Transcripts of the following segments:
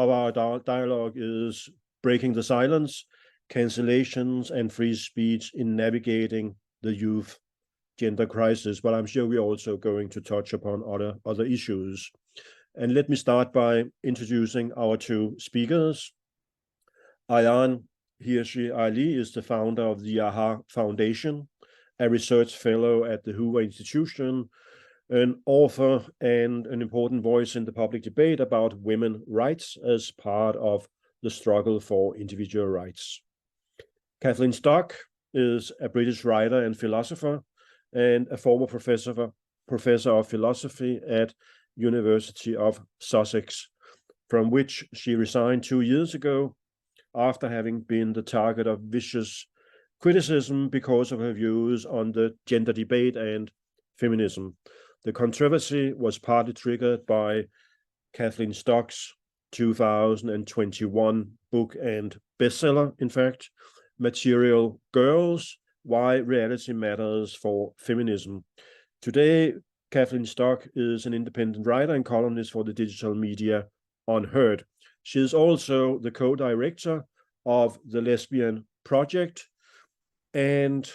of our dialogue is Breaking the Silence, Cancellations and Free Speech in Navigating the Youth Gender Crisis. But I'm sure we're also going to touch upon other issues. And let me start by introducing our two speakers. Ayaan Hirsi Ali is the founder of the AHA Foundation, a research fellow at the Hoover Institution, an author and an important voice in the public debate about women's rights as part of the struggle for individual rights. Kathleen Stock is a British writer and philosopher and a former professor of philosophy at University of Sussex, from which she resigned 2 years ago after having been the target of vicious criticism because of her views on the gender debate and feminism. The controversy was partly triggered by Kathleen Stock's 2021 book and bestseller, in fact, Material Girls: Why Reality Matters for Feminism. Today, Kathleen Stock is an independent writer and columnist for the digital media Unheard. She is also the co-director of the Lesbian Project and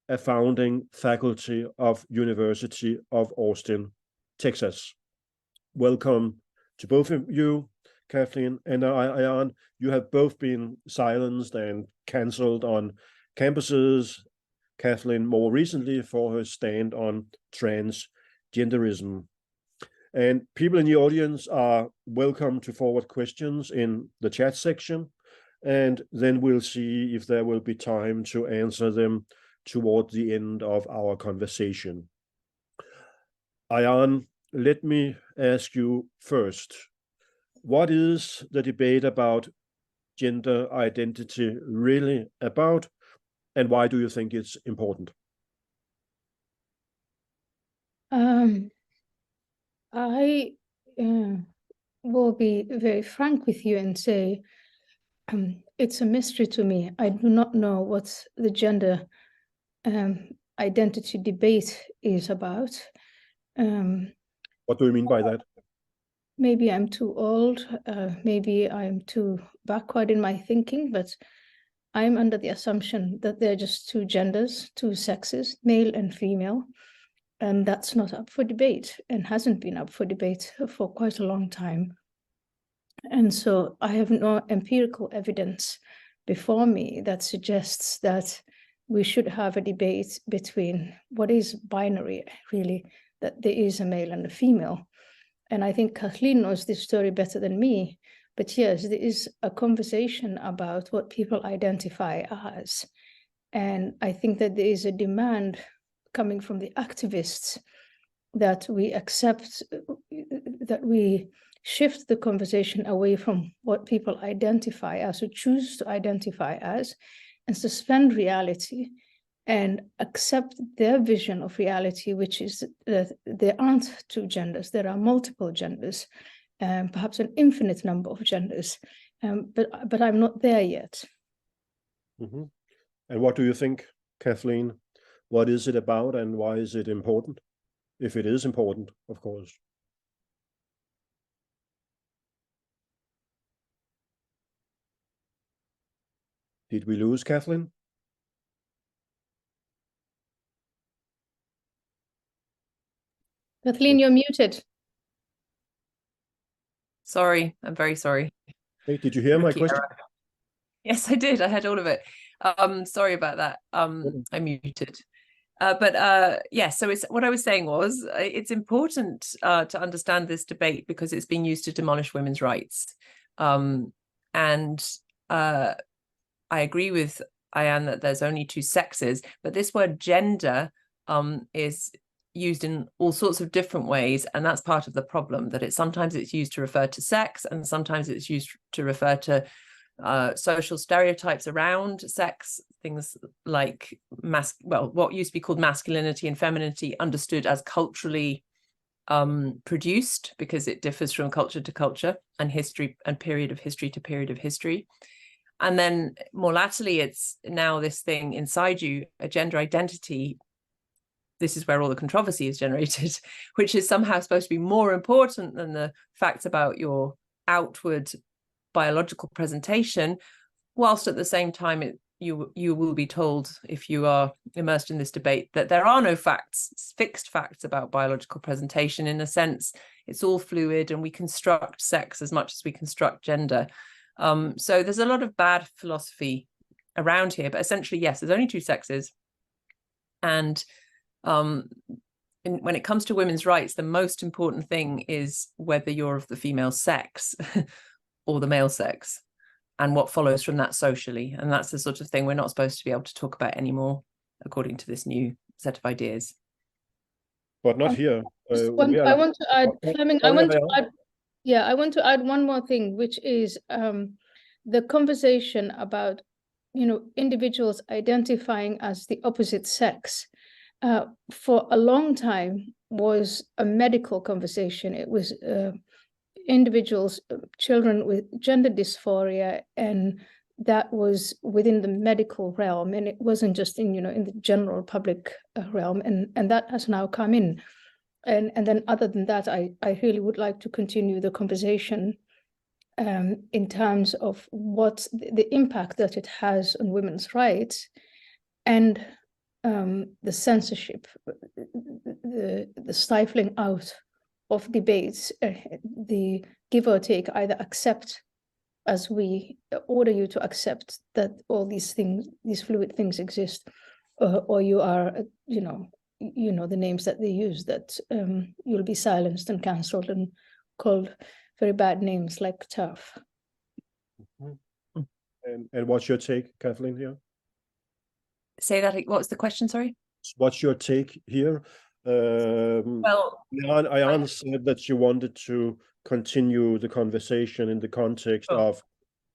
a founding faculty of University of Austin, Texas. Welcome to both of you, Kathleen and Ayaan. You have both been silenced and cancelled on campuses, Kathleen more recently for her stand on transgenderism. And people in the audience are welcome to forward questions in the chat section, and then we'll see if there will be time to answer them toward the end of our conversation. Ayaan, let me ask you first, what is the debate about gender identity really about, and why do you think it's important? I will be very frank with you and say it's a mystery to me. I do not know what the gender identity debate is about. What do you mean by that? Maybe I'm too old, maybe I'm too backward in my thinking, but I'm under the assumption that there are just two genders, two sexes, male and female, and that's not up for debate and hasn't been up for debate for quite a long time. And so I have no empirical evidence before me that suggests that we should have a debate between what is binary, really, that there is a male and a female. And I think Kathleen knows this story better than me. But yes, there is a conversation about what people identify as. And I think that there is a demand coming from the activists that we accept, that we shift the conversation away from what people identify as or choose to identify as, and suspend reality and accept their vision of reality, which is that there aren't two genders, there are multiple genders, perhaps an infinite number of genders, but I'm not there yet. Mm-hmm. And what do you think, Kathleen? What is it about and why is it important? If it is important, of course. Did we lose Kathleen? Kathleen, you're muted. Sorry, I'm very sorry. Hey, did you hear my question? Yes, I did. I heard all of it. Sorry about that. I'm muted. Yeah, so it's what I was saying was it's important to understand this debate because it's being used to demolish women's rights. And I agree with Ayaan that there's only two sexes, but this word gender is used in all sorts of different ways, and that's part of the problem, that sometimes it's used to refer to sex and sometimes it's used to refer to social stereotypes around sex, things like what used to be called masculinity and femininity, understood as culturally produced because it differs from culture to culture and history and period of history to period of history. And then more latterly, it's now this thing inside you, a gender identity. This is where all the controversy is generated, which is somehow supposed to be more important than the facts about your outward biological presentation, whilst at the same time you will be told, if you are immersed in this debate, that there are no fixed facts about biological presentation. In a sense, it's all fluid, and we construct sex as much as we construct gender. So there's a lot of bad philosophy around here, but essentially, yes, there's only two sexes. And when it comes to women's rights, the most important thing is whether you're of the female sex or the male sex, and what follows from that socially. And that's the sort of thing we're not supposed to be able to talk about anymore, according to this new set of ideas. But not here. I want to add, Fleming, I want to add one more thing, which is the conversation about, individuals identifying as the opposite sex. For a long time was a medical conversation. It was individuals, children with gender dysphoria, and that was within the medical realm, and it wasn't just in the general public realm, and that has now come in. And then other than that, I really would like to continue the conversation in terms of what the impact that it has on women's rights, and the censorship, the stifling out of debates, the give or take, either accept, as we order you to accept that all these things, these fluid things exist, or you are, the names that they use, that you'll be silenced and cancelled and called very bad names like TERF. And what's your take, Kathleen, here? Say that, what's the question, sorry? What's your take here? Well, Ayaan said that she wanted to continue the conversation in the context of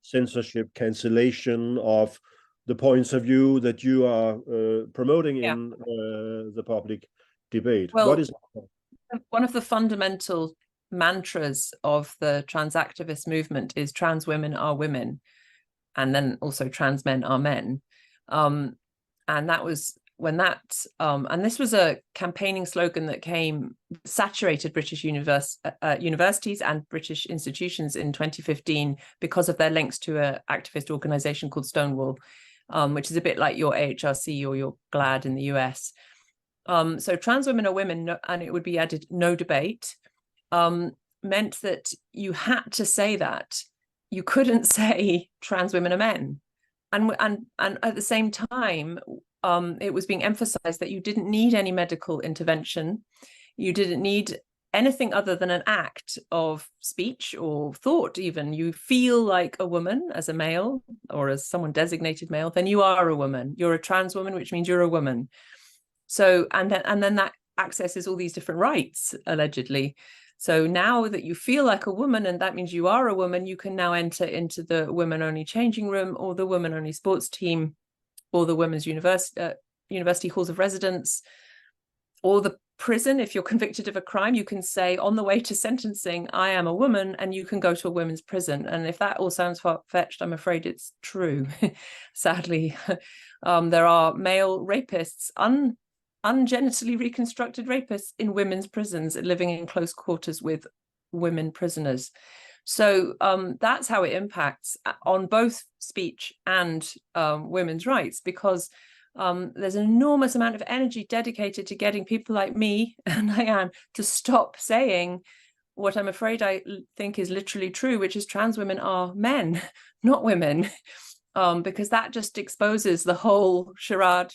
censorship, cancellation, of the points of view that you are promoting in the public debate. Well, what is one of the fundamental mantras of the transactivist movement is trans women are women, and then also trans men are men. And that was when that, and this was a campaigning slogan that saturated British universities and British institutions in 2015 because of their links to an activist organization called Stonewall, which is a bit like your AHRC or your GLAAD in the US. So trans women are women, and it would be added no debate, meant that you had to say that. You couldn't say trans women are men. And at the same time, it was being emphasized that you didn't need any medical intervention. You didn't need anything other than an act of speech or thought. Even you feel like a woman as a male or as someone designated male, then you are a woman. You're a trans woman, which means you're a woman. So and then that accesses all these different rights, allegedly. So now that you feel like a woman, and that means you are a woman, you can now enter into the women-only changing room, or the women-only sports team, or the women's university halls of residence, or the prison. If you're convicted of a crime, you can say on the way to sentencing, I am a woman, and you can go to a women's prison. And if that all sounds far-fetched, I'm afraid it's true. Sadly, there are male rapists, ungenitally reconstructed rapists in women's prisons, living in close quarters with women prisoners. So that's how it impacts on both speech and women's rights, because there's an enormous amount of energy dedicated to getting people like me and Ayaan to stop saying what I'm afraid I think is literally true, which is trans women are men, not women, because that just exposes the whole charade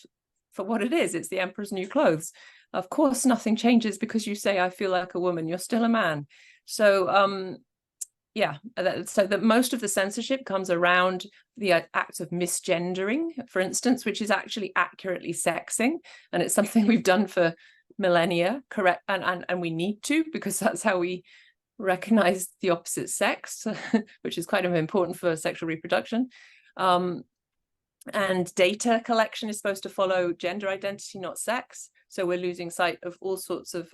for what it is. It's the emperor's new clothes. Of course, nothing changes because you say, I feel like a woman, you're still a man. So so that most of the censorship comes around the act of misgendering, for instance, which is actually accurately sexing, and it's something we've done for millennia, correct, and we need to, because that's how we recognize the opposite sex, which is quite important for sexual reproduction. And data collection is supposed to follow gender identity, not sex. So we're losing sight of all sorts of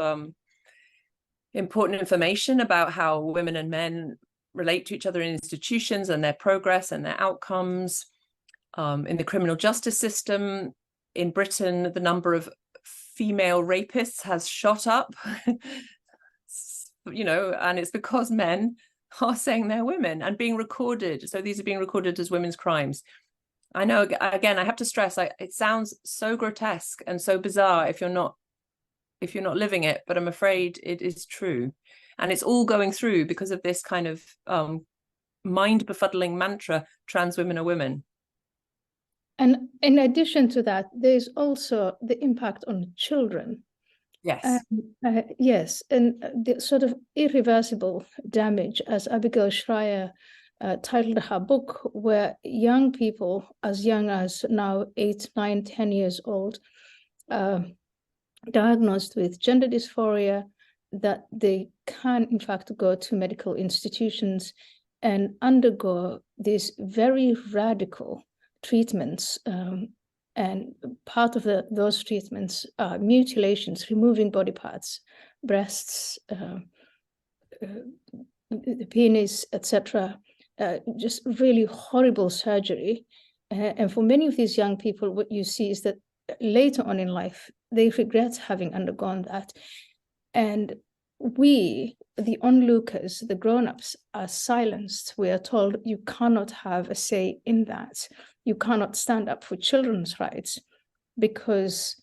important information about how women and men relate to each other in institutions and their progress and their outcomes. In the criminal justice system in Britain, the number of female rapists has shot up, and it's because men are saying they're women and being recorded. So these are being recorded as women's crimes. I know, again, I have to stress, it sounds so grotesque and so bizarre if you're not living it, but I'm afraid it is true. And it's all going through because of this kind of mind befuddling mantra, trans women are women. And in addition to that, there's also the impact on children. Yes. Yes, and the sort of irreversible damage, as Abigail Schreier titled her book, where young people as young as now 8, 9, 10 years old, diagnosed with gender dysphoria, that they can in fact go to medical institutions and undergo these very radical treatments, and part of those treatments are mutilations, removing body parts, breasts, the penis, etc. Just really horrible surgery. And for many of these young people, what you see is that later on in life, they regret having undergone that. And we, the onlookers, the grown-ups, are silenced. We are told you cannot have a say in that. You cannot stand up for children's rights because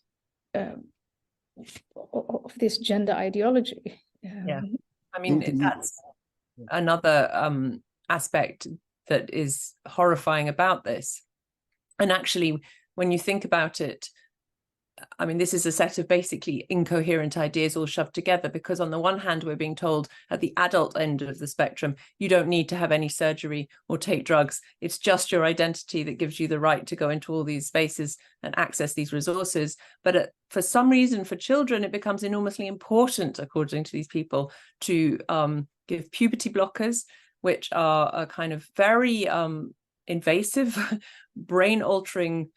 of this gender ideology. Yeah, I mean, that's another aspect that is horrifying about this. And actually, when you think about it, I mean, this is a set of basically incoherent ideas all shoved together, because on the one hand, we're being told at the adult end of the spectrum, you don't need to have any surgery or take drugs. It's just your identity that gives you the right to go into all these spaces and access these resources. But for some reason, for children, it becomes enormously important, according to these people, to give puberty blockers, which are a kind of very invasive, brain-altering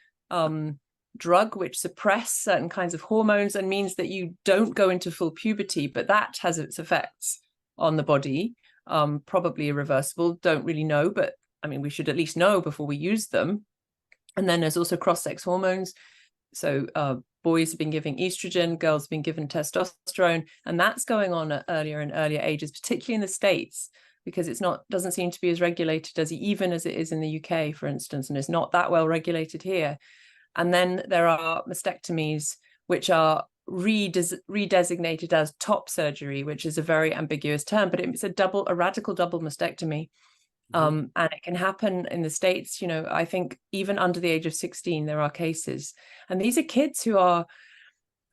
drug which suppress certain kinds of hormones and means that you don't go into full puberty, but that has its effects on the body, probably irreversible, don't really know, but I mean, we should at least know before we use them. And then there's also cross-sex hormones. So boys have been given estrogen, girls have been given testosterone, and that's going on at earlier and earlier ages, particularly in the States, because doesn't seem to be as regulated as even as it is in the UK, for instance, and it's not that well regulated here. And then there are mastectomies, which are redesignated as top surgery, which is a very ambiguous term, but it's a radical double mastectomy. And it can happen in the States, you know, I think even under the age of 16, there are cases. And these are kids who are,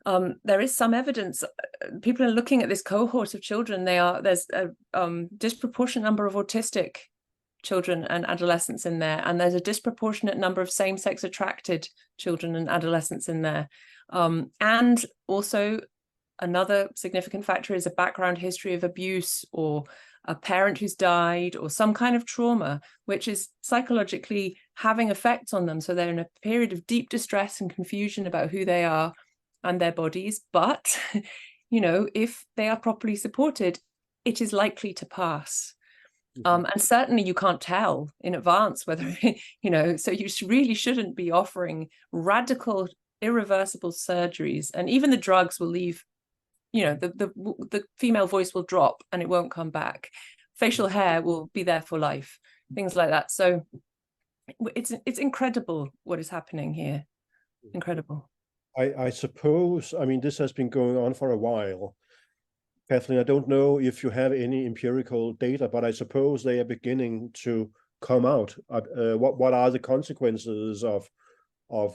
there is some evidence, people are looking at this cohort of children, there's a disproportionate number of autistic children and adolescents in there, and there's a disproportionate number of same-sex attracted children and adolescents in there, and also another significant factor is a background history of abuse or a parent who's died or some kind of trauma which is psychologically having effects on them, so they're in a period of deep distress and confusion about who they are and their bodies. But you know, if they are properly supported, it is likely to pass. And certainly you can't tell in advance whether, you know, so you really shouldn't be offering radical, irreversible surgeries. And even the drugs will leave, you know, the female voice will drop and it won't come back. Facial hair will be there for life, things like that. So it's incredible what is happening here. Incredible. I suppose, I mean, this has been going on for a while. Kathleen, I don't know if you have any empirical data, but I suppose they are beginning to come out. What are the consequences of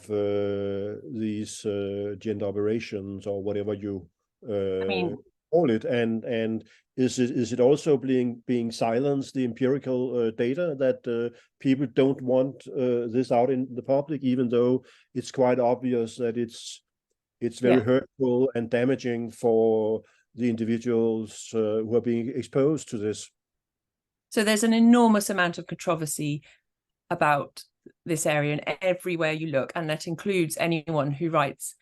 these gender operations, or whatever you call it? And is it also being silenced, the empirical data, that people don't want this out in the public, even though it's quite obvious that it's very hurtful and damaging for the individuals who are being exposed to this? So there's an enormous amount of controversy about this area, and everywhere you look, and that includes anyone who writes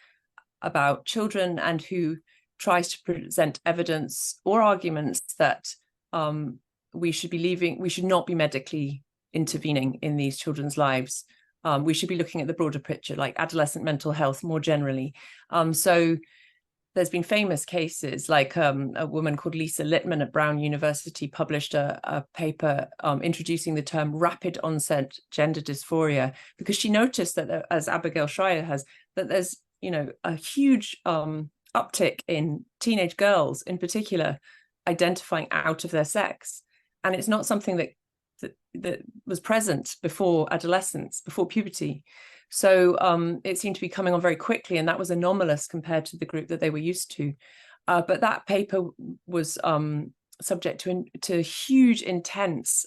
about children and who tries to present evidence or arguments that we should not be medically intervening in these children's lives. We should be looking at the broader picture, like adolescent mental health more generally. So there's been famous cases like a woman called Lisa Littman at Brown University published a paper introducing the term rapid onset gender dysphoria, because she noticed that, as Abigail Schreier has, that there's, you know, a huge uptick in teenage girls in particular identifying out of their sex. And it's not something that was present before adolescence, before puberty. So it seemed to be coming on very quickly, and that was anomalous compared to the group that they were used to. But that paper was subject to huge, intense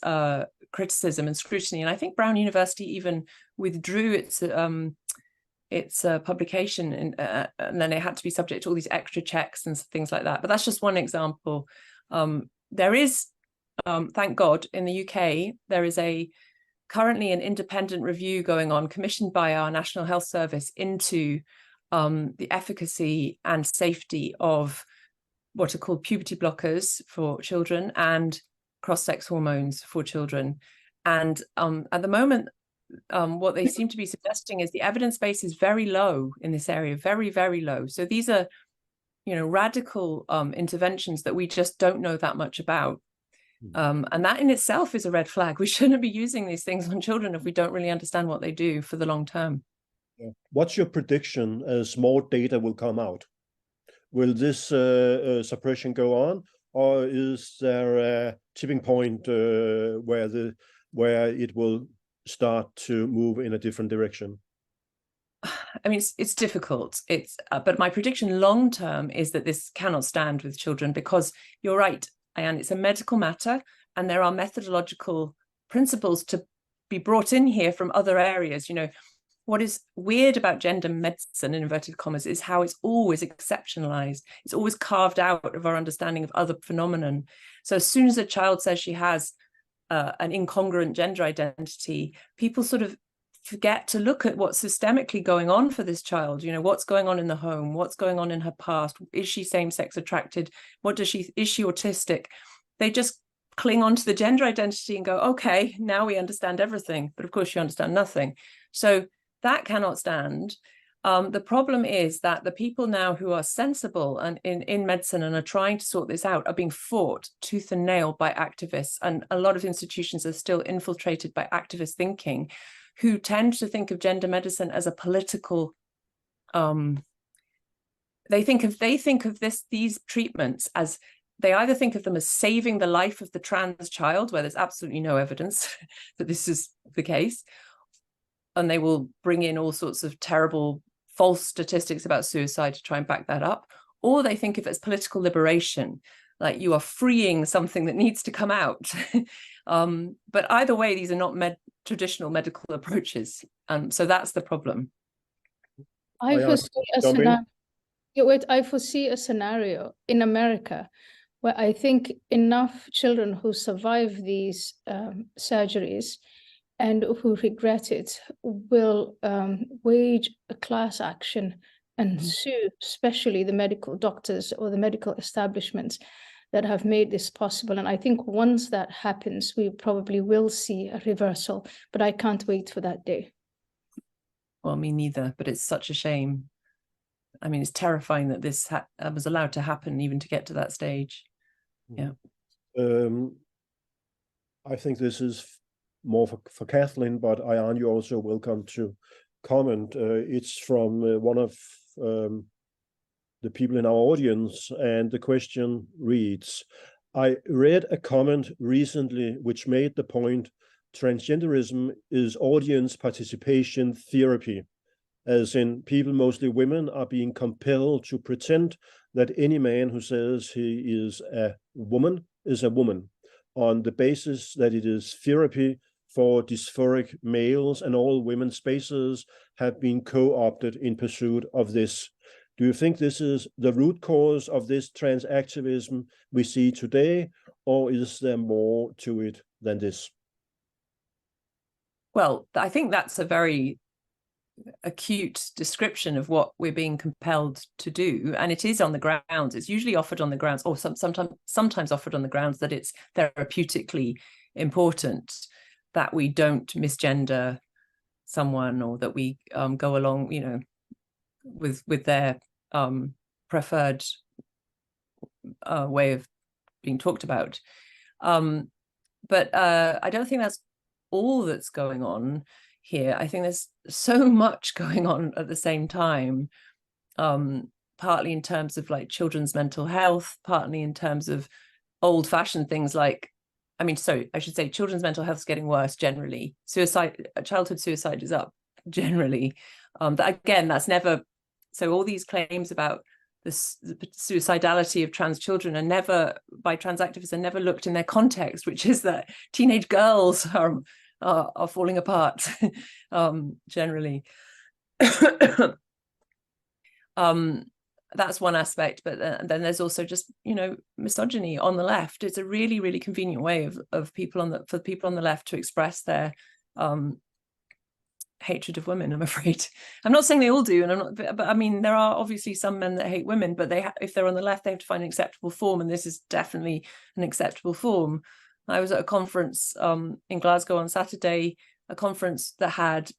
criticism and scrutiny. And I think Brown University even withdrew its publication, and then it had to be subject to all these extra checks and things like that. But that's just one example. There is, thank God, in the UK, there is currently an independent review going on, commissioned by our National Health Service, into the efficacy and safety of what are called puberty blockers for children and cross-sex hormones for children. And at the moment, what they seem to be suggesting is the evidence base is very low in this area, very, very low. So these are, you know, radical interventions that we just don't know that much about. And that in itself is a red flag. We shouldn't be using these things on children if we don't really understand what they do for the long term. What's your prediction as more data will come out? Will this suppression go on, or is there a tipping point where it will start to move in a different direction? I mean, it's difficult. But my prediction long term is that this cannot stand with children, because you're right, Ayaan, it's a medical matter, and there are methodological principles to be brought in here from other areas. You know, what is weird about gender medicine, in inverted commas, is how it's always exceptionalized. It's always carved out of our understanding of other phenomenon. So as soon as a child says she has an incongruent gender identity, people sort of forget to look at what's systemically going on for this child. You know, what's going on in the home, what's going on in her past, is she same-sex attracted, is she autistic? They just cling on to the gender identity and go, okay, now we understand everything. But of course you understand nothing. So that cannot stand. The problem is that the people now who are sensible and in medicine and are trying to sort this out are being fought tooth and nail by activists. And a lot of institutions are still infiltrated by activist thinking, who tend to think of gender medicine as a political, they think of these treatments as, they either think of them as saving the life of the trans child, where there's absolutely no evidence that this is the case, and they will bring in all sorts of terrible false statistics about suicide to try and back that up, or they think of it as political liberation, like you are freeing something that needs to come out. But either way, these are not traditional medical approaches. So that's the problem. I foresee a scenario in America where I think enough children who survive these surgeries and who regret it will wage a class action and sue, especially the medical doctors or the medical establishments that have made this possible. And I think once that happens, we probably will see a reversal, but I can't wait for that day. Well, me neither, but it's such a shame. I mean, it's terrifying that this was allowed to happen, even to get to that stage. Yeah. I think this is more for Kathleen, but Ayaan, you're also welcome to comment. It's from one of the people in our audience, and the question reads, I read a comment recently which made the point, transgenderism is audience participation therapy, as in people, mostly women, are being compelled to pretend that any man who says he is a woman is a woman, on the basis that it is therapy for dysphoric males, and all women's spaces have been co-opted in pursuit of this. Do you think this is the root cause of this transactivism we see today, or is there more to it than this? Well, I think that's a very acute description of what we're being compelled to do, and it is on the grounds. It's usually offered on the grounds, or sometimes offered on the grounds that it's therapeutically important that we don't misgender someone, or that we go along, you know, with their preferred way of being talked about. But I don't think that's all that's going on here. I think there's so much going on at the same time, partly in terms of like children's mental health, partly in terms of old-fashioned things like, I should say children's mental health is getting worse generally. Childhood suicide is up generally. Again, that's never, so all these claims about the suicidality of trans children are never, by trans activists, are never looked in their context, which is that teenage girls are falling apart generally. That's one aspect, but then there's also just, misogyny on the left. It's a really, really convenient way for people on the left to express their hatred of women, I'm afraid. I'm not saying they all do, but I mean, there are obviously some men that hate women, but if they're on the left, they have to find an acceptable form, and this is definitely an acceptable form. I was at a conference in Glasgow on Saturday, a conference that had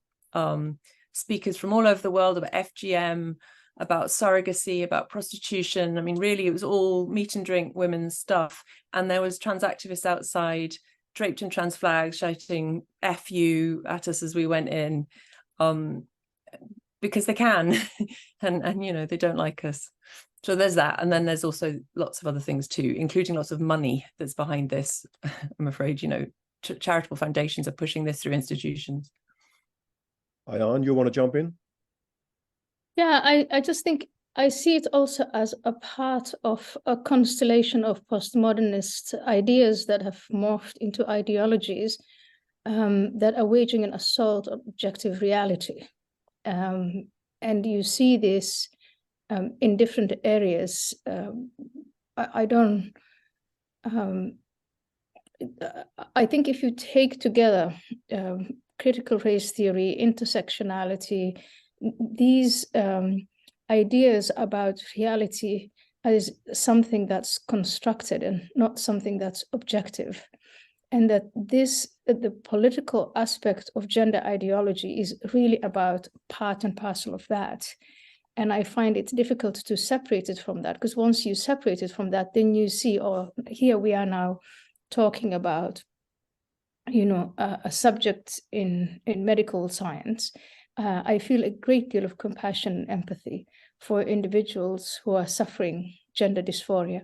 speakers from all over the world about FGM, about surrogacy, about prostitution. I mean, really, it was all meat and drink women's stuff. And there was trans activists outside, draped in trans flags, shouting "F you" at us as we went in, because they can, and they don't like us. So there's that, and then there's also lots of other things too, including lots of money that's behind this. I'm afraid, charitable foundations are pushing this through institutions. Ayaan, you want to jump in? Yeah, I just think I see it also as a part of a constellation of postmodernist ideas that have morphed into ideologies that are waging an assault on objective reality. And you see this in different areas. I think if you take together critical race theory, intersectionality, these ideas about reality as something that's constructed and not something that's objective, and that the political aspect of gender ideology is really about part and parcel of that. And I find it difficult to separate it from that, because once you separate it from that, then you see, here we are now talking about, a subject in medical science. I feel a great deal of compassion and empathy for individuals who are suffering gender dysphoria.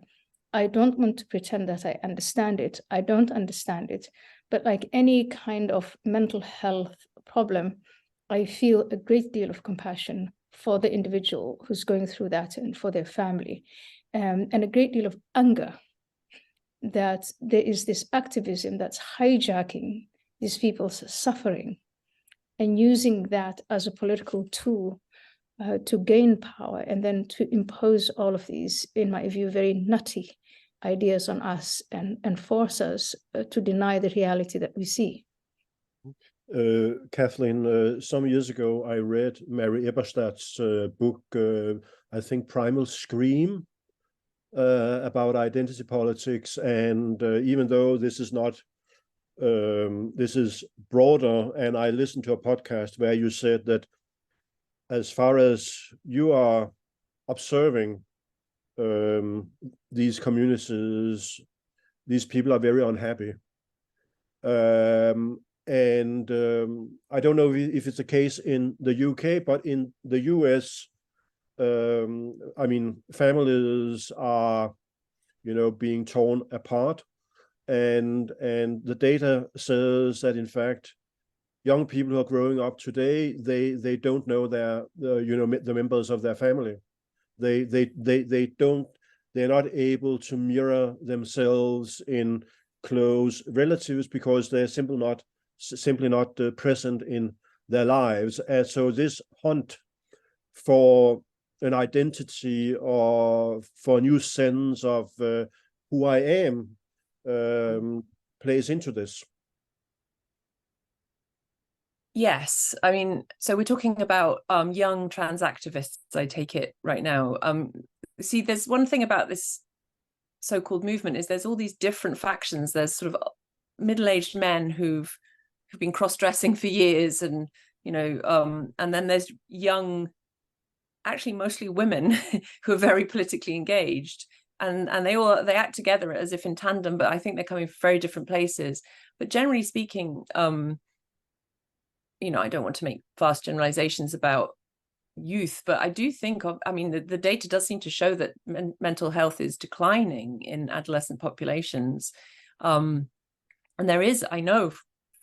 I don't want to pretend that I understand it. I don't understand it. But like any kind of mental health problem, I feel a great deal of compassion for the individual who's going through that and for their family, and a great deal of anger that there is this activism that's hijacking these people's suffering and using that as a political tool to gain power, and then to impose all of these, in my view, very nutty ideas on us and force us to deny the reality that we see. Kathleen, some years ago, I read Mary Eberstadt's book, I think Primal Scream, about identity politics. And even though this is not, this is broader, and I listened to a podcast where you said that as far as you are observing these communities, these people are very unhappy. And I don't know if it's the case in the UK, but in the US, I mean, families are, being torn apart, and the data says that in fact, young people who are growing up today, they don't know the members of their family. They're not able to mirror themselves in close relatives because they're simply not present in their lives. And so this hunt for an identity or for a new sense of who I am plays into this. Yes, I mean, so we're talking about young trans activists, I take it right now. See, there's one thing about this so-called movement is there's all these different factions. There's sort of middle-aged men who've been cross-dressing for years, and and then there's young actually mostly women who are very politically engaged, and they act together as if in tandem, but I think they're coming from very different places. But generally speaking, you know, I don't want to make vast generalizations about youth, but I do think the data does seem to show that mental health is declining in adolescent populations. And there is, I know,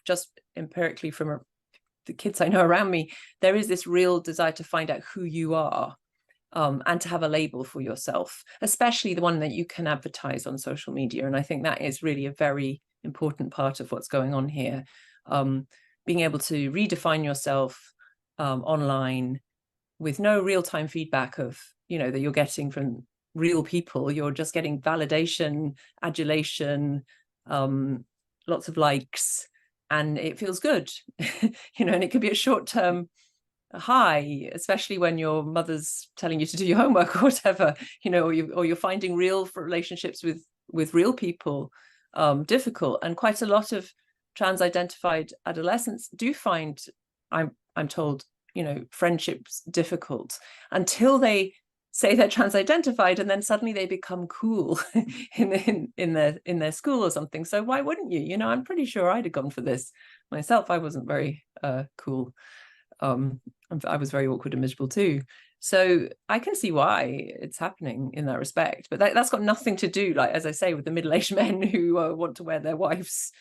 just empirically from the kids I know around me, there is this real desire to find out who you are, and to have a label for yourself, especially the one that you can advertise on social media. And I think that is really a very important part of what's going on here. Being able to redefine yourself online with no real-time feedback of, you know, that you're getting from real people. You're just getting validation, adulation, lots of likes, and it feels good. You know, and it could be a short-term high, especially when your mother's telling you to do your homework or whatever, you know, or you're finding real relationships with real people difficult. And quite a lot of trans-identified adolescents do find, I'm told, you know, friendships difficult until they say they're trans-identified, and then suddenly they become cool in their school or something. So why wouldn't you? You know, I'm pretty sure I'd have gone for this myself. I wasn't very cool. I was very awkward and miserable too. So I can see why it's happening in that respect. But that's got nothing to do, like, as I say, with the middle-aged men who want to wear their wives'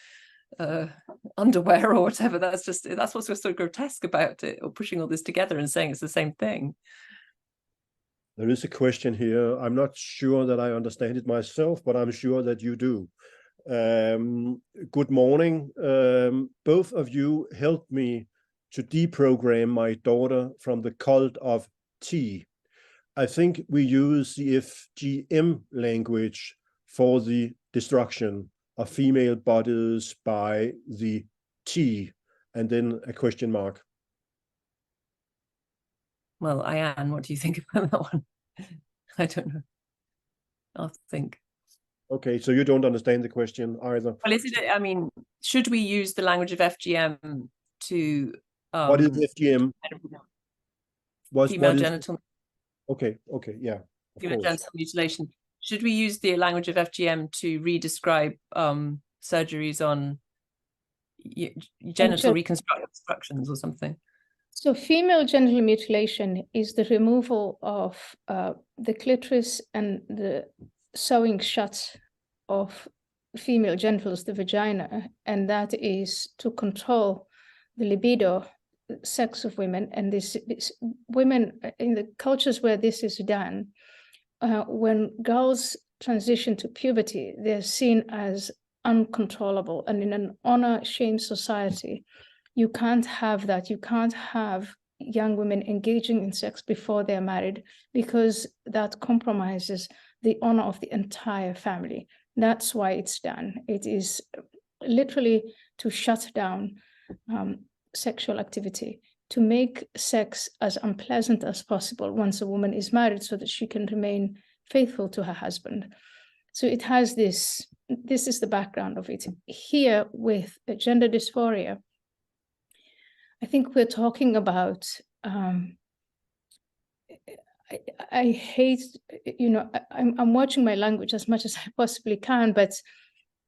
underwear or whatever. That's what's so grotesque about it, or pushing all this together and saying it's the same thing. There is a question here. I'm not sure that I understand it myself, but I'm sure that you do. Good morning. Both of you helped me to deprogram my daughter from the cult of T. I think we use the FGM language for the destruction of female bodies by the T, and then a question mark. Well, Ayaan, what do you think about that one? I don't know. I'll think. Okay, so you don't understand the question either. Well, is it, I mean, should we use the language of FGM to what is FGM? Female genital. Okay, yeah. Female genital mutilation. Should we use the language of FGM to re-describe surgeries on genital reconstructions or something? So female genital mutilation is the removal of the clitoris and the sewing shut of female genitals, the vagina, and that is to control the libido, sex of women. And this women in the cultures where this is done, when girls transition to puberty, they're seen as uncontrollable. And in an honor-shame society, you can't have that. You can't have young women engaging in sex before they're married, because that compromises the honor of the entire family. That's why it's done. It is literally to shut down sexual activity, to make sex as unpleasant as possible once a woman is married, so that she can remain faithful to her husband. So it has this is the background of it. Here with gender dysphoria, I think we're talking about, I hate, you know, I'm watching my language as much as I possibly can, but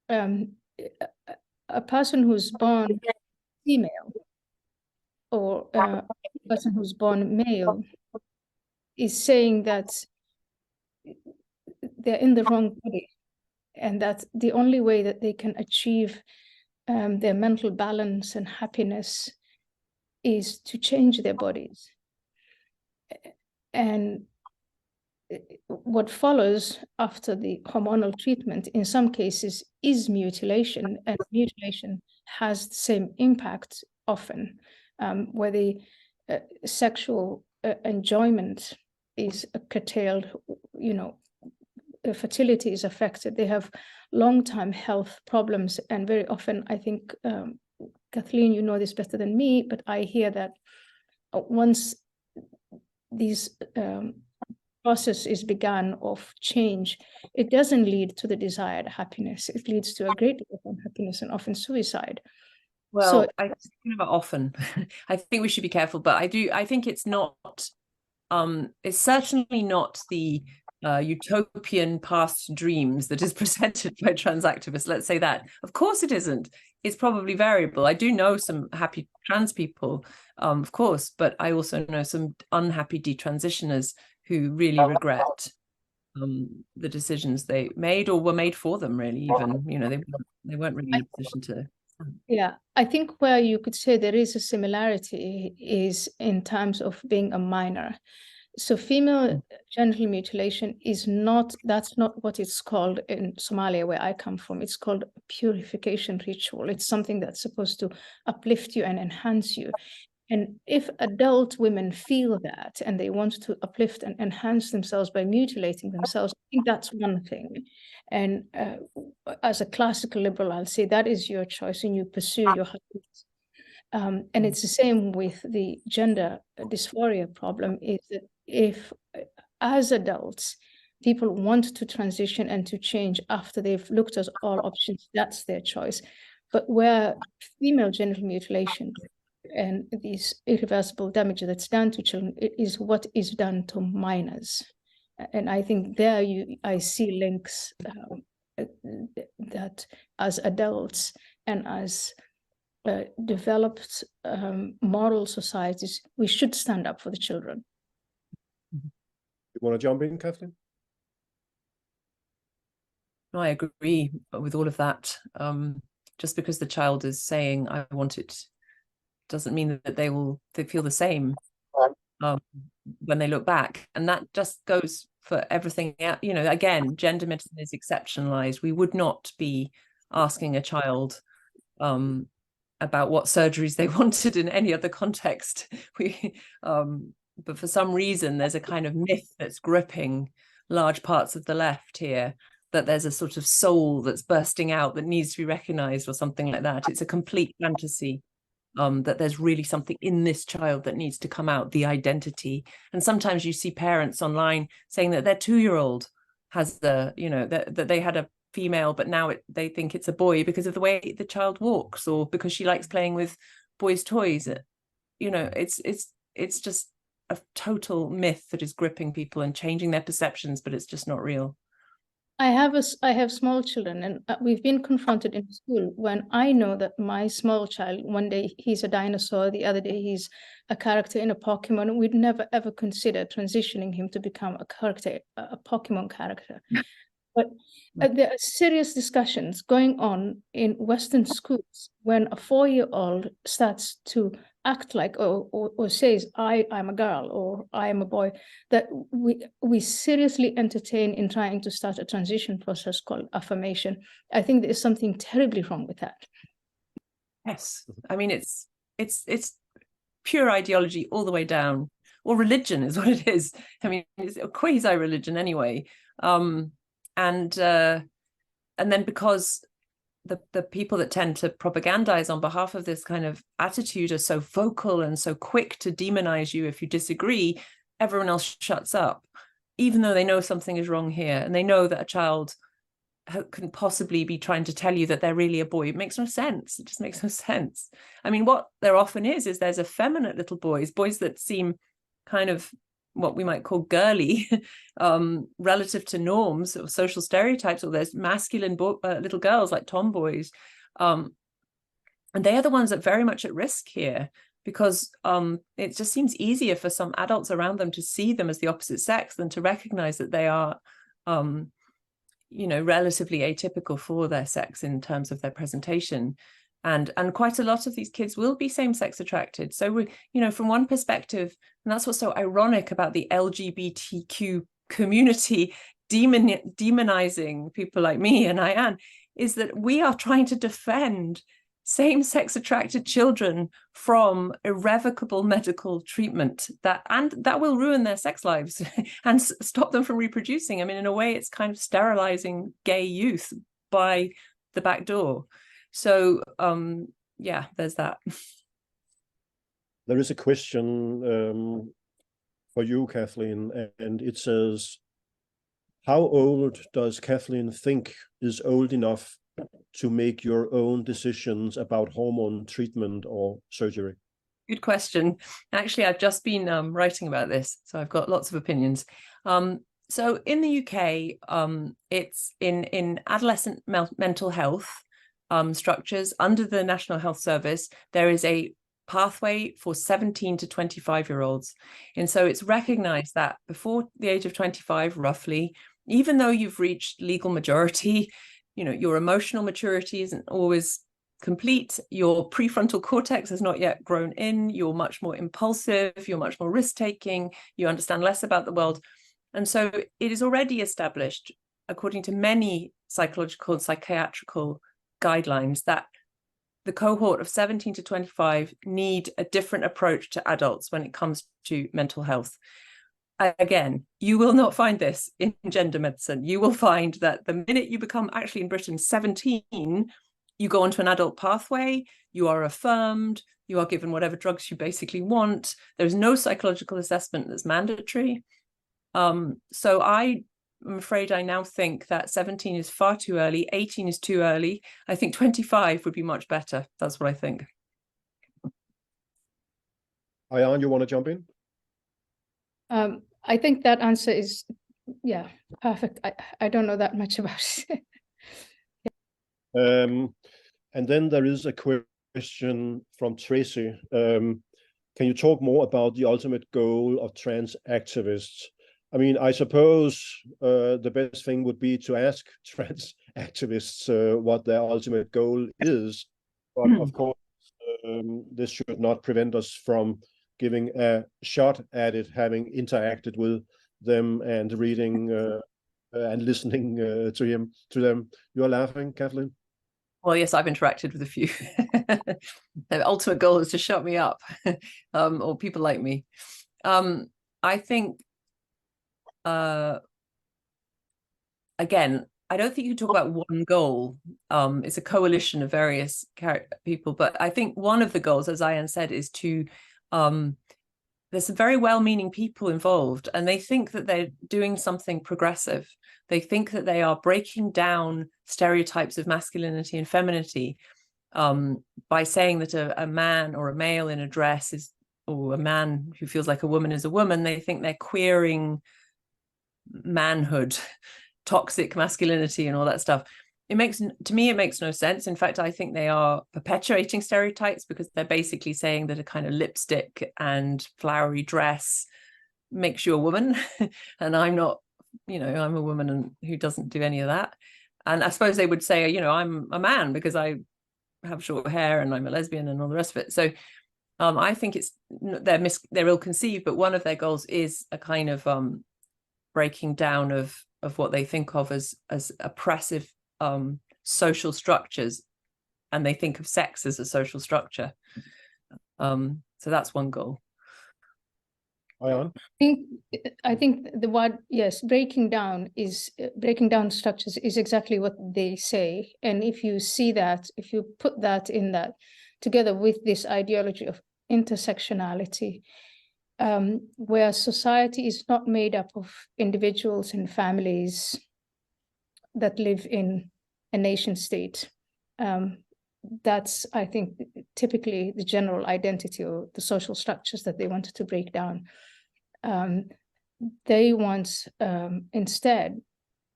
a person who's born female or a person who's born male is saying that they're in the wrong body, and that the only way that they can achieve their mental balance and happiness is to change their bodies. And what follows after the hormonal treatment in some cases is mutilation, and mutilation has the same impact often, where the sexual enjoyment is curtailed, you know, fertility is affected. They have long-term health problems, and very often, I think, Kathleen, you know this better than me, but I hear that once these process is begun of change, it doesn't lead to the desired happiness. It leads to a great deal of unhappiness and often suicide. Well, so, I think about often. I think we should be careful, but I think it's not It's certainly not the utopian past dreams that is presented by transactivists. Let's say that. Of course it isn't. It's probably variable. I do know some happy trans people, of course, but I also know some unhappy detransitioners who really regret the decisions they made or were made for them, really. Even, you know, they weren't really in a position to. Yeah, I think where you could say there is a similarity is in terms of being a minor. So female genital mutilation is not, that's not what it's called in Somalia, where I come from. It's called a purification ritual. It's something that's supposed to uplift you and enhance you. And if adult women feel that and they want to uplift and enhance themselves by mutilating themselves, I think that's one thing. And as a classical liberal, I'll say that is your choice and you pursue your happiness. And it's the same with the gender dysphoria problem, is that if, as adults, people want to transition and to change after they've looked at all options, that's their choice. But where female genital mutilation and these irreversible damage that's done to children, it is what is done to minors. And I think there I see links that as adults and as developed moral societies, we should stand up for the children. You want to jump in, Kathleen? No, I agree with all of that. Just because the child is saying, I want it, doesn't mean that they feel the same when they look back. And that just goes for everything. You know, again, gender medicine is exceptionalized. We would not be asking a child about what surgeries they wanted in any other context. But for some reason, there's a kind of myth that's gripping large parts of the left here, that there's a sort of soul that's bursting out that needs to be recognized or something like that. It's a complete fantasy. That there's really something in this child that needs to come out, the identity. And sometimes you see parents online saying that their 2-year-old has the, you know, that they had a female, but now they think it's a boy because of the way the child walks, or because she likes playing with boys' toys. You know, it's just a total myth that is gripping people and changing their perceptions, but it's just not real. I have small children, and we've been confronted in school when I know that my small child, one day he's a dinosaur, the other day he's a character in a Pokemon. We'd never ever consider transitioning him to become a character, a Pokemon character. But there are serious discussions going on in Western schools when a 4-year-old starts to act like or says, I'm a girl or I am a boy, that we seriously entertain in trying to start a transition process called affirmation. I think there is something terribly wrong with that. Yes, I mean, it's pure ideology all the way down, or religion is what it is. I mean, it's a quasi-religion anyway. And then because the people that tend to propagandize on behalf of this kind of attitude are so vocal and so quick to demonize you if you disagree, everyone else shuts up, even though they know something is wrong here, and they know that a child can possibly be trying to tell you that they're really a boy. It makes no sense. It just makes no sense. I mean, what there often is there's effeminate little boys that seem kind of what we might call girly relative to norms or social stereotypes, or there's masculine little girls like tomboys, and they are the ones that are very much at risk here, because it just seems easier for some adults around them to see them as the opposite sex than to recognize that they are you know, relatively atypical for their sex in terms of their presentation. And quite a lot of these kids will be same-sex attracted. So, we, you know, from one perspective, and that's what's so ironic about the LGBTQ community demonizing people like me and Ayaan, is that we are trying to defend same-sex attracted children from irrevocable medical treatment that will ruin their sex lives and stop them from reproducing. I mean, in a way, it's kind of sterilizing gay youth by the back door. So, yeah, there's that. There is a question for you, Kathleen, and it says, how old does Kathleen think is old enough to make your own decisions about hormone treatment or surgery? Good question. Actually, I've just been writing about this, so I've got lots of opinions. So in the UK, it's in adolescent mental health structures under the National Health Service, there is a pathway for 17 to 25-year-olds. And so it's recognized that before the age of 25, roughly, even though you've reached legal majority, you know, your emotional maturity isn't always complete, your prefrontal cortex has not yet grown in, you're much more impulsive, you're much more risk-taking, you understand less about the world. And so it is already established, according to many psychological and psychiatrical guidelines, that the cohort of 17 to 25 need a different approach to adults when it comes to mental health. Again, you will not find this in gender medicine. You will find that the minute you become, actually in Britain, 17, you go onto an adult pathway, you are affirmed, you are given whatever drugs you basically want. There's no psychological assessment that's mandatory. So I'm afraid I now think that 17 is far too early, 18 is too early. I think 25 would be much better. That's what I think. Ayaan, you want to jump in? I think that answer is, yeah, perfect. I don't know that much about it. And then there is a question from Tracy. Can you talk more about the ultimate goal of trans activists? I mean, I suppose the best thing would be to ask trans activists what their ultimate goal is. But of course, this should not prevent us from giving a shot at it, having interacted with them and reading and listening to them. You're laughing, Kathleen? Well, yes, I've interacted with a few. Their ultimate goal is to shut me up, or people like me. I think, again, I don't think you can talk about one goal. It's a coalition of various people, but I think one of the goals, as Ayaan said, is to, there's some very well-meaning people involved, and they think that they're doing something progressive. They think that they are breaking down stereotypes of masculinity and femininity by saying that a man or a male in a dress is, or a man who feels like a woman is a woman. They think they're queering manhood, toxic masculinity and all that stuff. To me, it makes no sense. In fact, I think they are perpetuating stereotypes, because they're basically saying that a kind of lipstick and flowery dress makes you a woman. And I'm not, you know, I'm a woman and who doesn't do any of that. And I suppose they would say, you know, I'm a man because I have short hair and I'm a lesbian and all the rest of it. So I think they're ill-conceived, but one of their goals is a kind of breaking down of what they think of as oppressive social structures, and they think of sex as a social structure. So that's one goal. Ayaan? I think the word, yes, breaking down structures is exactly what they say. And if you see that, if you put that in that together with this ideology of intersectionality, where society is not made up of individuals and families that live in a nation state, that's, I think, typically the general identity or the social structures that they wanted to break down. They want instead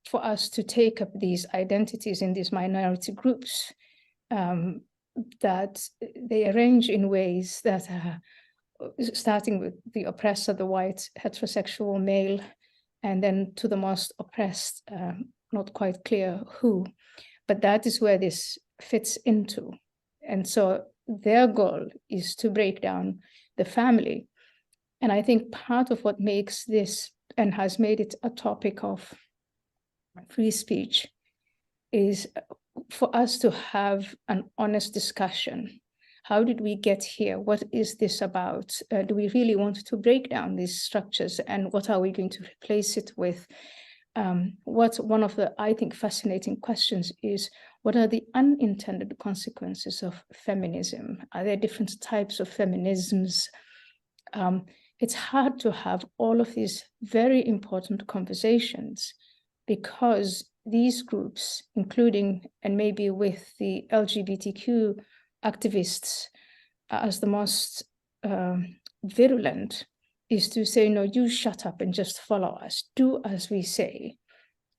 for us to take up these identities in these minority groups that they arrange in ways that starting with the oppressor, the white heterosexual male, and then to the most oppressed, not quite clear who, but that is where this fits into. And so their goal is to break down the family. And I think part of what makes this and has made it a topic of free speech is for us to have an honest discussion. How did we get here? What is this about? Do we really want to break down these structures? And what are we going to replace it with? What's one of the, I think, fascinating questions is, what are the unintended consequences of feminism? Are there different types of feminisms? It's hard to have all of these very important conversations because these groups, including and maybe with the LGBTQ activists as the most virulent is to say, no, you shut up and just follow us, do as we say,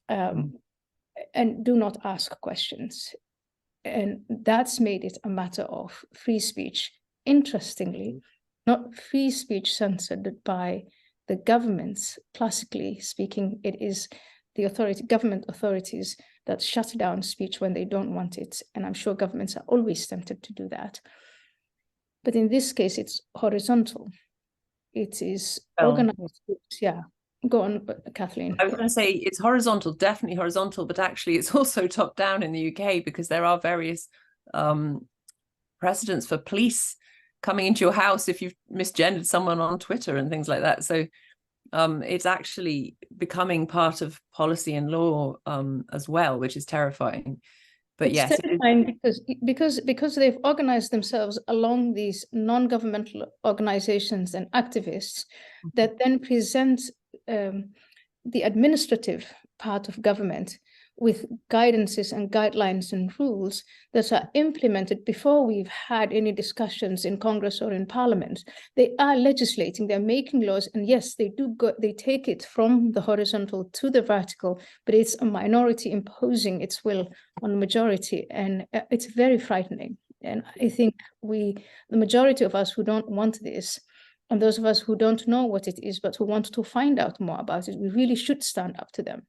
and do not ask questions. And that's made it a matter of free speech. Interestingly, not free speech censored by the governments. Classically speaking, it is the government authorities that shut down speech when they don't want it. And I'm sure governments are always tempted to do that. But in this case, it's horizontal. It is organized groups. Yeah. Go on, Kathleen. I was going to say it's horizontal, definitely horizontal, but actually it's also top down in the UK, because there are various precedents for police coming into your house if you've misgendered someone on Twitter and things like that. So it's actually becoming part of policy and law as well, which is terrifying. But it's yes, terrifying because they've organized themselves along these non-governmental organizations and activists that then present the administrative part of government with guidances and guidelines and rules that are implemented before we've had any discussions in Congress or in Parliament. They are legislating, they're making laws, and yes, they take it from the horizontal to the vertical, but it's a minority imposing its will on the majority, and it's very frightening. And I think the majority of us who don't want this, and those of us who don't know what it is, but who want to find out more about it, we really should stand up to them.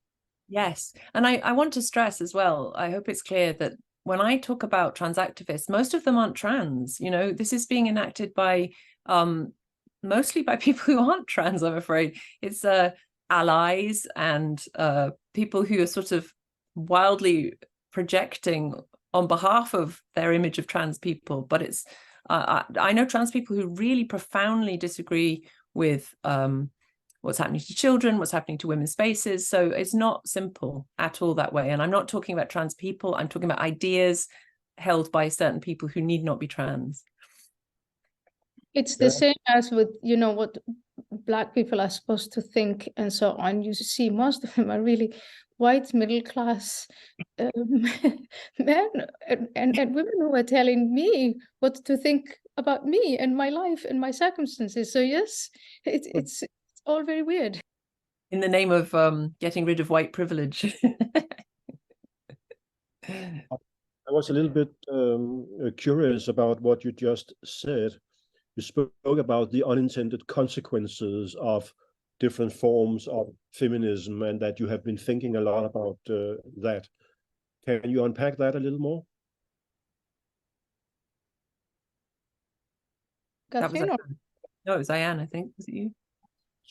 Yes. And I want to stress as well, I hope it's clear that when I talk about trans activists, most of them aren't trans. You know, this is being enacted by mostly by people who aren't trans, I'm afraid. It's allies and people who are sort of wildly projecting on behalf of their image of trans people. But it's I know trans people who really profoundly disagree with what's happening to children, what's happening to women's spaces. So it's not simple at all that way. And I'm not talking about trans people, I'm talking about ideas held by certain people who need not be trans. It's the same as with, you know, what Black people are supposed to think and so on. You see most of them are really white middle class men and women who are telling me what to think about me and my life and my circumstances. So yes, it's all very weird. In the name of getting rid of white privilege. I was a little bit curious about what you just said. You spoke about the unintended consequences of different forms of feminism, and that you have been thinking a lot about that. Can you unpack that a little more? Kathleen, no, it was Ayaan, I think. Was it you?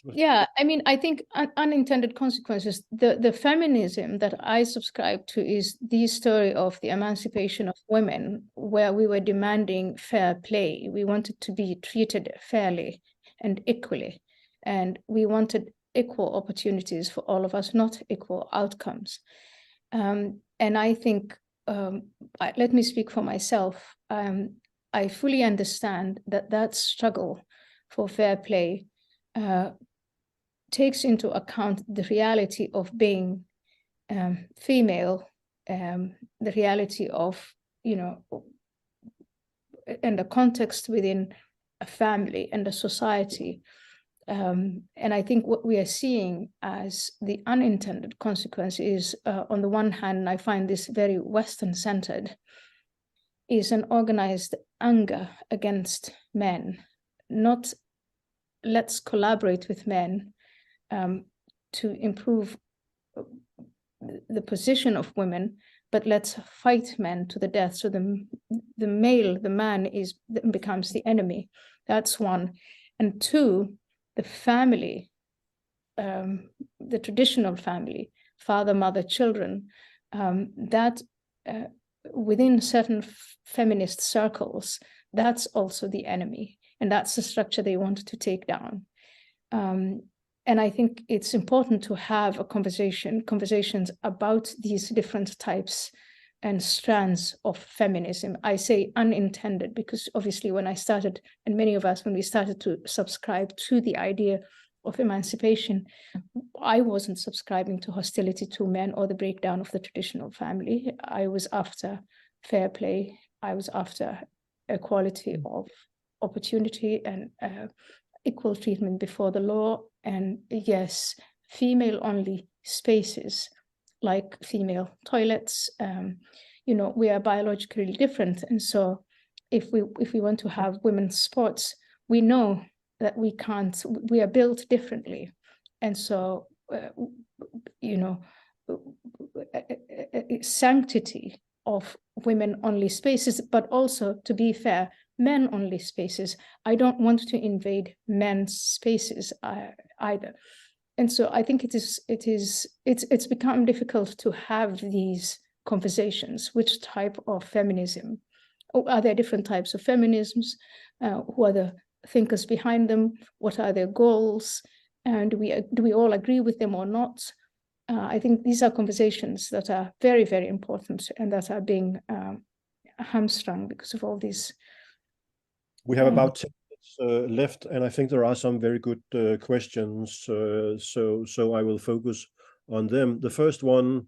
Yeah, I mean, I think unintended consequences, the feminism that I subscribe to is the story of the emancipation of women, where we were demanding fair play. We wanted to be treated fairly and equally, and we wanted equal opportunities for all of us, not equal outcomes. And I think, let me speak for myself. I fully understand that struggle for fair play takes into account the reality of being female, the reality of, you know, and the context within a family and a society. And I think what we are seeing as the unintended consequence is, on the one hand, I find this very Western-centered, is an organized anger against men, not let's collaborate with men to improve the position of women, but let's fight men to the death. So the man becomes the enemy. That's one. And two, the family, the traditional family, father, mother, children, that within certain feminist circles, that's also the enemy. And that's the structure they want to take down. And I think it's important to have conversations about these different types and strands of feminism. I say unintended because obviously when I started, and many of us, when we started to subscribe to the idea of emancipation, I wasn't subscribing to hostility to men or the breakdown of the traditional family. I was after fair play. I was after equality of opportunity and equal treatment before the law. And yes, female-only spaces like female toilets, we are biologically different. And so if we want to have women's sports, we know that we can't, we are built differently. And so, sanctity of women-only spaces, but also, to be fair, men-only spaces. I don't want to invade men's spaces either. And so I think it's become difficult to have these conversations. Which type of feminism? Are there different types of feminisms? Who are the thinkers behind them? What are their goals? And do we all agree with them or not? I think these are conversations that are very, very important and that are being hamstrung because of all these. We have about 10 minutes left, and I think there are some very good questions, so I will focus on them. The first one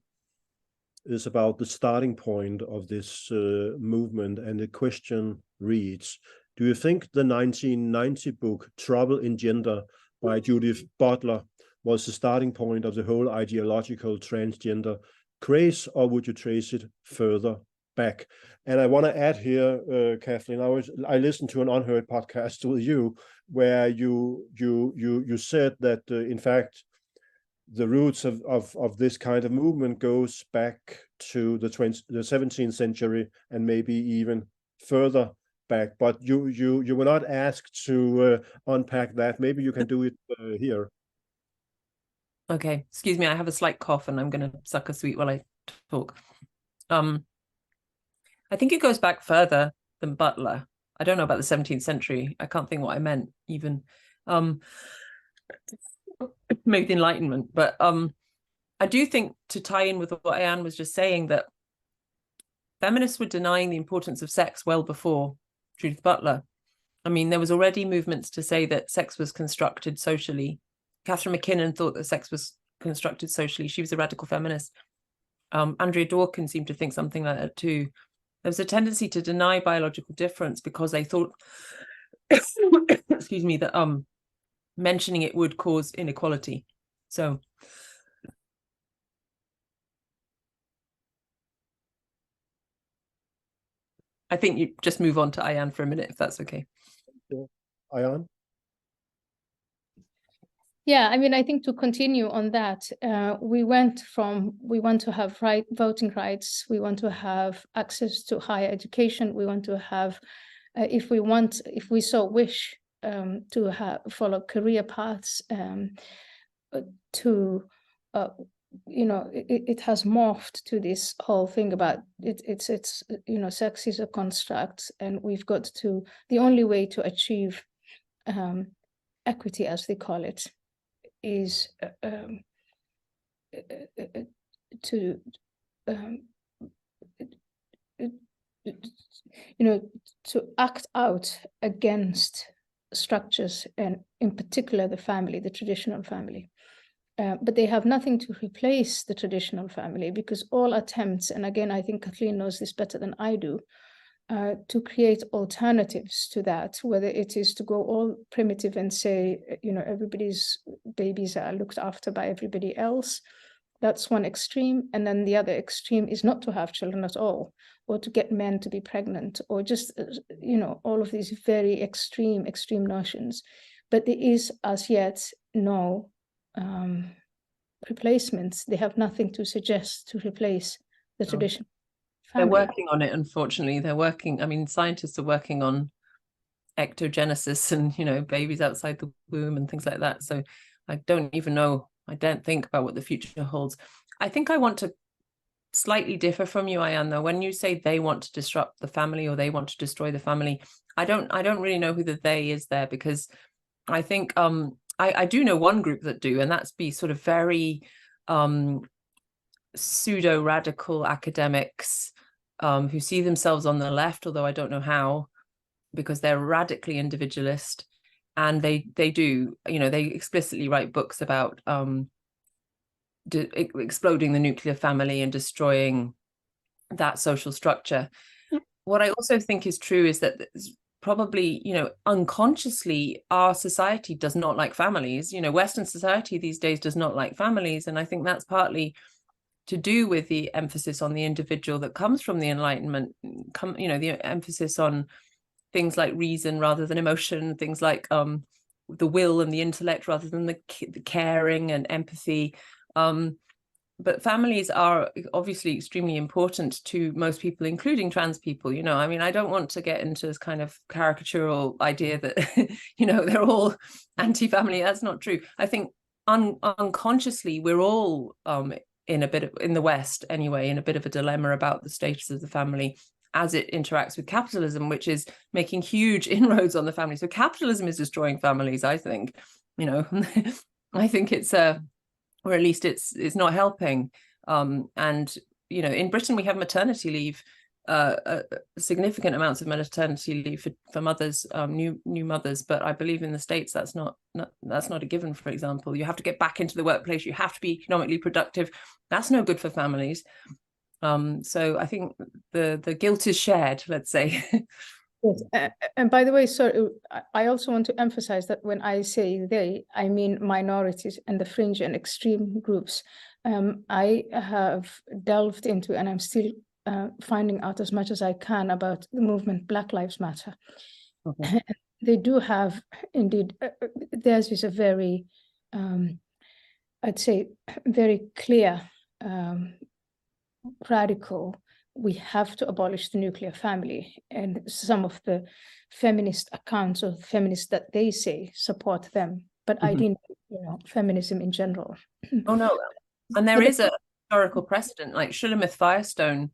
is about the starting point of this movement, and the question reads, do you think the 1990 book Trouble in Gender by Judith Butler was the starting point of the whole ideological transgender craze, or would you trace it further back? And I want to add here, Kathleen, I listened to an Unheard podcast with you where you said that in fact the roots of this kind of movement goes back to the 17th century and maybe even further back. But you were not asked to unpack that. Maybe you can do it here. Okay, excuse me, I have a slight cough and I'm going to suck a sweet while I talk. I think it goes back further than Butler. I don't know about the 17th century. I can't think what I meant even. Maybe the Enlightenment, but I do think, to tie in with what Ayaan was just saying, that feminists were denying the importance of sex well before Judith Butler. I mean, there was already movements to say that sex was constructed socially. Catherine McKinnon thought that sex was constructed socially. She was a radical feminist. Andrea Dworkin seemed to think something like that too. There was a tendency to deny biological difference because they thought, excuse me, that mentioning it would cause inequality. So I think you just move on to Ayaan for a minute, if that's okay. Ayaan? Yeah, I mean, I think to continue on that, we want to have voting rights, we want to have access to higher education, we want to have, if we so wish, to follow career paths, it has morphed to this whole thing about it's sex is a construct, and we've got to, the only way to achieve equity, as they call it, is to act out against structures, and in particular the family, the traditional family. But they have nothing to replace the traditional family, because all attempts, and again, I think Kathleen knows this better than I do, to create alternatives to that, whether it is to go all primitive and say, everybody's babies are looked after by everybody else. That's one extreme. And then the other extreme is not to have children at all, or to get men to be pregnant, or just, all of these very extreme notions. But there is as yet no replacements. They have nothing to suggest to replace the tradition. They're working on it, unfortunately. They're working, I mean, scientists are working on ectogenesis and, babies outside the womb and things like that. So I don't even know. I don't think about what the future holds. I think I want to slightly differ from you, Ayaan, though. When you say they want to disrupt the family or they want to destroy the family, I don't really know who the they is there, because I think I do know one group that do, and that's be sort of very pseudo-radical academics who see themselves on the left, although I don't know how, because they're radically individualist, and they do, they explicitly write books about exploding the nuclear family and destroying that social structure. What I also think is true is that probably, unconsciously, our society does not like families. Western society these days does not like families. And I think that's partly to do with the emphasis on the individual that comes from the Enlightenment, the emphasis on things like reason rather than emotion, things like the will and the intellect rather than the caring and empathy. But families are obviously extremely important to most people, including trans people. I don't want to get into this kind of caricatural idea that, they're all anti-family. That's not true. I think unconsciously, we're all in the West anyway, in a bit of a dilemma about the status of the family as it interacts with capitalism, which is making huge inroads on the family. So capitalism is destroying families, I think. I think it's or at least it's not helping. And in Britain we have maternity leave, significant amounts of maternity leave for mothers, new mothers. But I believe in the States that's not a given. For example, you have to get back into the workplace. You have to be economically productive. That's no good for families. So I think the guilt is shared, let's say. Yes. And by the way, sorry, I also want to emphasize that when I say they, I mean minorities and the fringe and extreme groups. I have delved into, and I'm still finding out as much as I can about the movement Black Lives Matter. Okay. They do have, indeed, theirs is a very, I'd say, very clear, radical, we have to abolish the nuclear family. And some of the feminist accounts or feminists that they say support them. But I didn't, feminism in general. Oh, no. And there is a historical precedent, like Shulamith Firestone,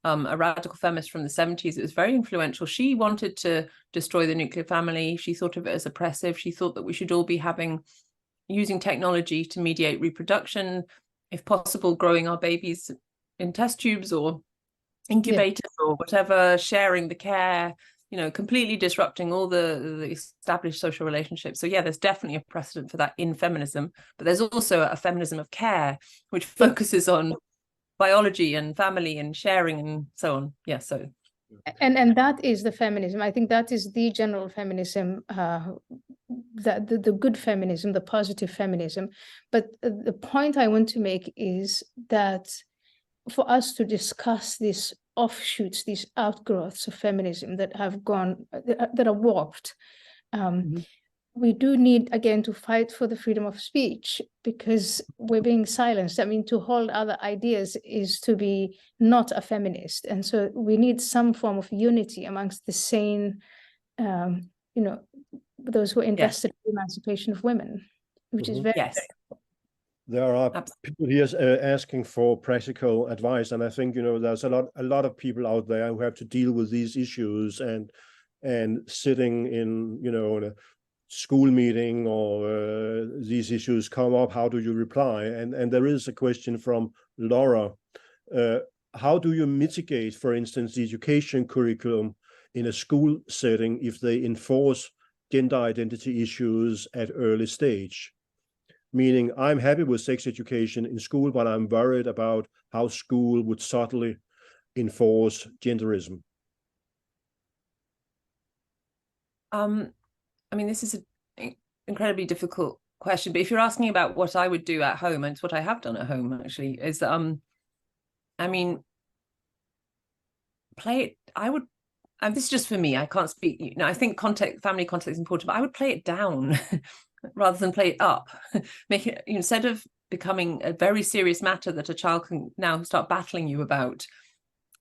a radical feminist from the 70s. It was very influential. She wanted to destroy the nuclear family. She thought of it as oppressive. She thought that we should all be using technology to mediate reproduction, if possible, growing our babies in test tubes or incubators or whatever, sharing the care, completely disrupting all the established social relationships. So yeah, there's definitely a precedent for that in feminism, but there's also a feminism of care, which focuses on biology and family and sharing and so on. Yeah, so. And that is the feminism. I think that is the general feminism, that the good feminism, the positive feminism. But the point I want to make is that for us to discuss these offshoots, these outgrowths of feminism that have gone, that are warped, we do need, again, to fight for the freedom of speech, because we're being silenced. I mean, to hold other ideas is to be not a feminist. And so we need some form of unity amongst the sane, those who are invested in the emancipation of women, which is very, very important. There are people here asking for practical advice, and I think there's a lot of people out there who have to deal with these issues, and sitting in in a school meeting or these issues come up. How do you reply? And there is a question from Laura. How do you mitigate, for instance, the education curriculum in a school setting if they enforce gender identity issues at early stage? Meaning, I'm happy with sex education in school, but I'm worried about how school would subtly enforce genderism. I mean, this is an incredibly difficult question, but if you're asking about what I would do at home, and it's what I have done at home actually, is I mean, play it. I would, and this is just for me, I can't speak, I think family context is important, but I would play it down rather than play it up. Make it, instead of becoming a very serious matter that a child can now start battling you about,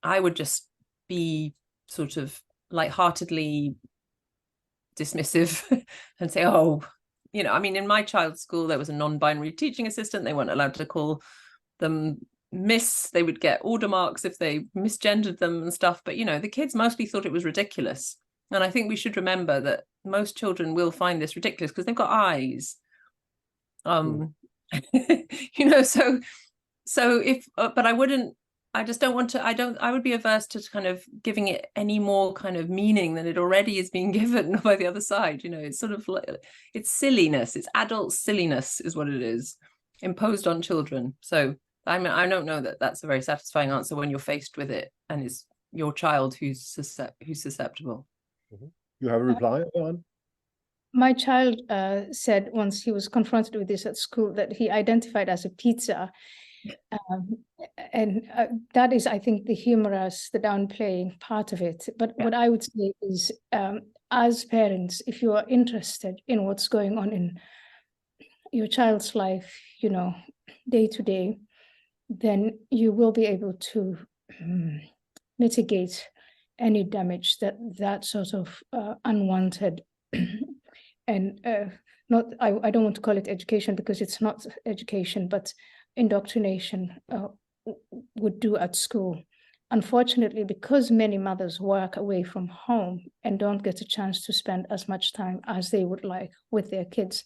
I would just be sort of lightheartedly dismissive and say, I mean, in my child's school, there was a non-binary teaching assistant. They weren't allowed to call them miss. They would get order marks if they misgendered them and stuff. But, the kids mostly thought it was ridiculous. And I think we should remember that most children will find this ridiculous because they've got eyes. So if, but I just don't want to, I would be averse to kind of giving it any more kind of meaning than it already is being given by the other side. It's sort of like, it's silliness, it's adult silliness is what it is, imposed on children. So I don't know that that's a very satisfying answer when you're faced with it and it's your child who's susceptible. You have a reply, Ayaan? My child said once he was confronted with this at school that he identified as a pizza. And that is, I think, the humorous, the downplaying part of it. But what I would say is, as parents, if you are interested in what's going on in your child's life, you know, day to day, then you will be able to mitigate any damage that that sort of unwanted and not, I don't want to call it education because it's not education, but indoctrination would do at school. Unfortunately, because many mothers work away from home and don't get a chance to spend as much time as they would like with their kids,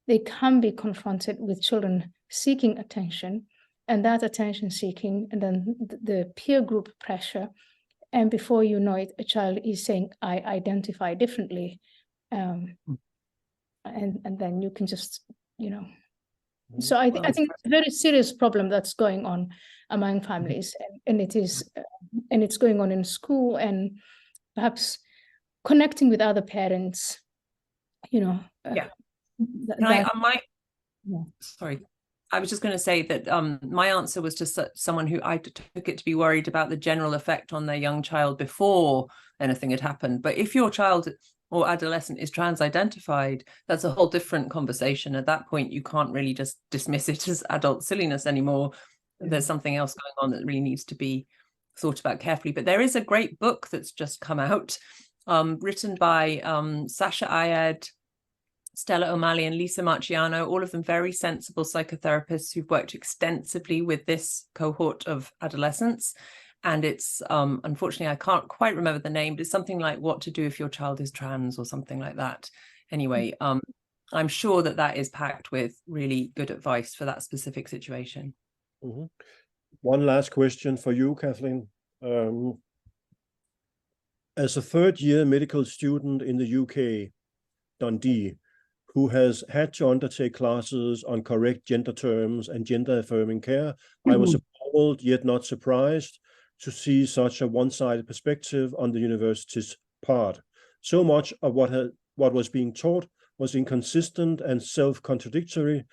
they can be confronted with children seeking attention, and that attention seeking, and then the peer group pressure. And before you know it, a child is saying, I identify differently. And then you can just, you know. So I think it's a very serious problem that's going on among families, and it is, and it's going on in school, and perhaps connecting with other parents, you know. Sorry, I was just going to say that my answer was to someone who I took it to be worried about the general effect on their young child before anything had happened. But if your child or adolescent is trans-identified, that's a whole different conversation. At that point, you can't really just dismiss it as adult silliness anymore. There's something else going on that really needs to be thought about carefully. But there is a great book that's just come out, written by Sasha Ayad, Stella O'Malley, and Lisa Marciano, all of them very sensible psychotherapists who've worked extensively with this cohort of adolescents. And it's, unfortunately, I can't quite remember the name, but it's something like What to Do If Your Child is Trans or something like that. Anyway, I'm sure that that is packed with really good advice for that specific situation. Mm-hmm. One last question for you, Kathleen. As a third-year medical student in the UK, Dundee, who has had to undertake classes on correct gender terms and gender-affirming care, I was appalled yet not surprised to see such a one-sided perspective on the university's part. So much of what was being taught was inconsistent and self-contradictory.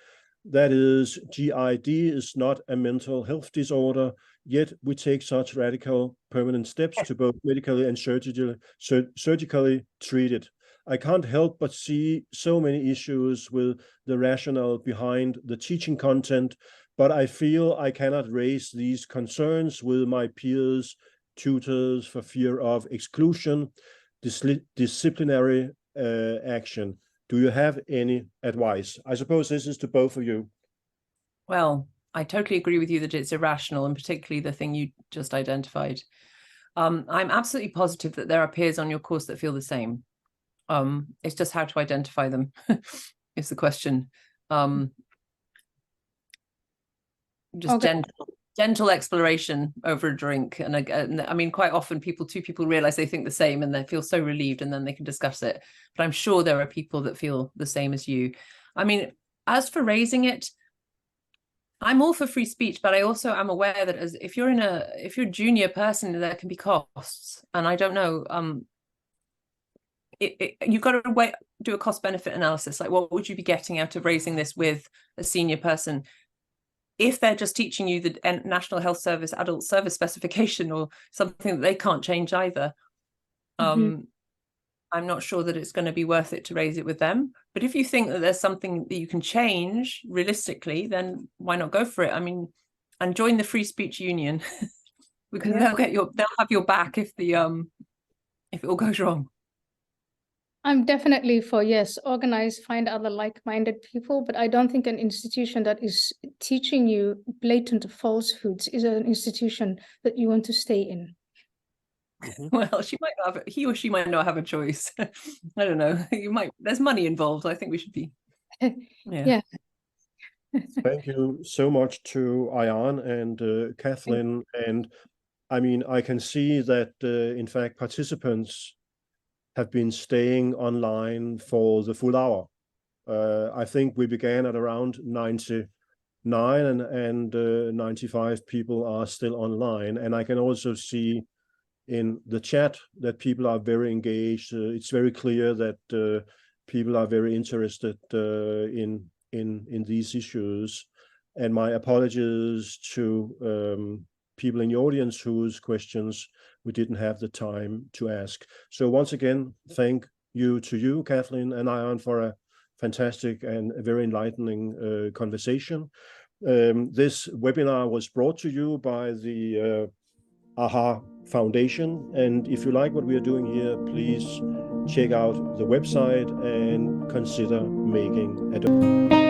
That is, GID is not a mental health disorder, yet we take such radical permanent steps to both medically and surgically treat it. I can't help but see so many issues with the rationale behind the teaching content, but I feel I cannot raise these concerns with my peers, tutors, for fear of exclusion, disciplinary action. Do you have any advice? I suppose this is to both of you. Well, I totally agree with you that it's irrational, and particularly the thing you just identified. I'm absolutely positive that there are peers on your course that feel the same. It's just how to identify them is the question. Just gentle exploration over a drink, and I mean, quite often two people realize they think the same and they feel so relieved, and then they can discuss it. But I'm sure there are people that feel the same as you. I mean, as for raising it, I'm all for free speech, but I also am aware that if you're a junior person, there can be costs, and I don't know. You've got to do a cost benefit analysis. Like, what would you be getting out of raising this with a senior person? If they're just teaching you the National Health Service adult service specification or something that they can't change either, I'm not sure that it's going to be worth it to raise it with them. But if you think that there's something that you can change realistically, then why not go for it? I mean, and join the Free Speech Union because they'll have your back if it all goes wrong. I'm definitely for, yes, organize, find other like-minded people, but I don't think an institution that is teaching you blatant falsehoods is an institution that you want to stay in. Well, he or she might not have a choice. I don't know. There's money involved. I think we should be. Yeah. Thank you so much to Ayaan and Kathleen. And I mean, I can see that, in fact, participants have been staying online for the full hour. I think we began at around 99 and 95 people are still online. And I can also see in the chat that people are very engaged. It's very clear that people are very interested in these issues. And my apologies to people in the audience whose questions we didn't have the time to ask. So once again, thank you to you, Kathleen and Ayaan, for a fantastic and a very enlightening conversation. This webinar was brought to you by the AHA Foundation. And if you like what we are doing here, please check out the website and consider making a donation.